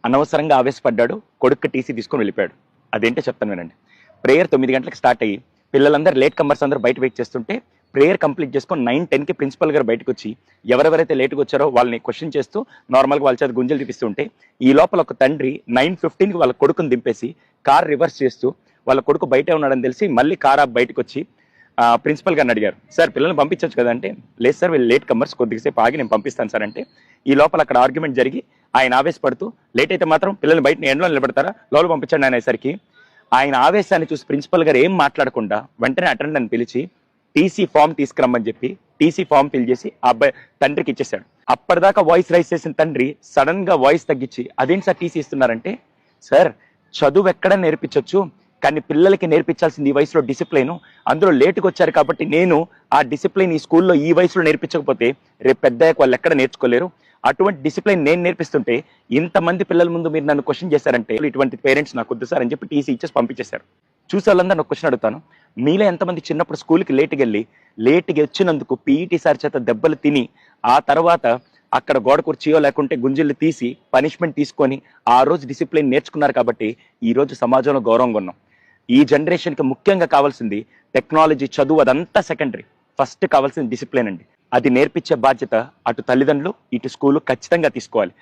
అనవసరంగా ఆవేశపడ్డాడు, కొడుక్కి టీసీ తీసుకొని వెళ్ళిపోయాడు. అదేంటో చెప్తాను వినండి. ప్రేయర్ 9 గంటలకు స్టార్ట్ అయ్యి పిల్లలందరూ లేట్ కమ్మర్స్ అందరూ బయట వెయిట్ చేస్తుంటే ప్రేయర్ కంప్లీట్ చేసుకొని 9:10కి ప్రిన్సిపల్ గారు బయటకు వచ్చి ఎవరెవరైతే లేట్గా వచ్చారో వాళ్ళని క్వశ్చన్ చేస్తూ నార్మల్గా వాళ్ళ చేత గుంజలు తీపిస్తుంటే ఈ లోపల ఒక తండ్రి 9:15కి వాళ్ళ కొడుకుని దింపేసి కార్ రివర్స్ చేస్తూ వాళ్ళ కొడుకు బయటే ఉన్నాడని తెలిసి మళ్ళీ కార్ ఆప్ బయటకు వచ్చి ప్రిన్సిపల్ గారిని అడిగారు, సార్ పిల్లల్ని పంపించవచ్చు కదా అంటే, లేదు సార్ వీళ్ళు లేట్ కమ్మర్స్, కొద్దిసేపు ఆగి నేను పంపిస్తాను సార్ అంటే, ఈ లోపల అక్కడ ఆర్గ్యుమెంట్ జరిగి ఆయన ఆవేశపడుతూ లేట్ అయితే మాత్రం పిల్లల్ని బయట ఎండలో నిలబెడతారా, లోపల పంపించండి అనేసరికి ఆయన ఆవేశాన్ని చూసి ప్రిన్సిపల్ గారు ఏం మాట్లాడకుండా వెంటనే అటెండెంట్ పిలిచి టీసీ ఫామ్ తీసుకురమ్మని చెప్పి టీసీ ఫామ్ ఫిల్ చేసి ఆ అబ్బాయి తండ్రికి ఇచ్చేశాడు. అప్పటిదాకా వాయిస్ రైజ్ చేసిన తండ్రి సడన్ గా వాయిస్ తగ్గించి అదేంటి సార్ టీసీ ఇస్తున్నారంటే, సార్ చదువు ఎక్కడ నేర్పించవచ్చు కానీ పిల్లలకి నేర్పించాల్సింది ఈ వయసులో డిసిప్లైన్, అందులో లేటుగా వచ్చారు కాబట్టి నేను ఆ డిసిప్లైన్ ఈ స్కూల్లో ఈ వయసులో నేర్పించకపోతే రేపు పెద్దయ్యాక వాళ్ళు ఎక్కడ నేర్చుకోలేరు, అటువంటి డిసిప్లైన్ నేను నేర్పిస్తుంటే ఇంతమంది పిల్లల ముందు మీరు నన్ను క్వశ్చన్ చేశారంటే ఇటువంటి పేరెంట్స్ నాకు వద్దు సార్ అని చెప్పి టీసీ ఇచ్చేసి పంపించేశారు. చూసే వాళ్ళందరూ క్వశ్చన్ అడుగుతాను, మీలో ఎంతమంది చిన్నప్పుడు స్కూల్కి లేటుగా వచ్చినందుకు పీఈటీ సార్ చేత దెబ్బలు తిని ఆ తర్వాత అక్కడ గోడ కుర్చీయో లేకుంటే గుంజిళ్ళు తీసి పనిష్మెంట్ తీసుకొని ఆ రోజు డిసిప్లిన్ నేర్చుకున్నారు కాబట్టి ఈ రోజు సమాజంలో గౌరవంగా ఉన్నాం. ఈ జనరేషన్కి ముఖ్యంగా కావాల్సింది టెక్నాలజీ, చదువు అదంతా సెకండరీ, ఫస్ట్ కావాల్సింది డిసిప్లిన్ అండి. అది నేర్పించే బాధ్యత అటు తల్లిదండ్రులు ఇటు స్కూలు ఖచ్చితంగా తీసుకోవాలి.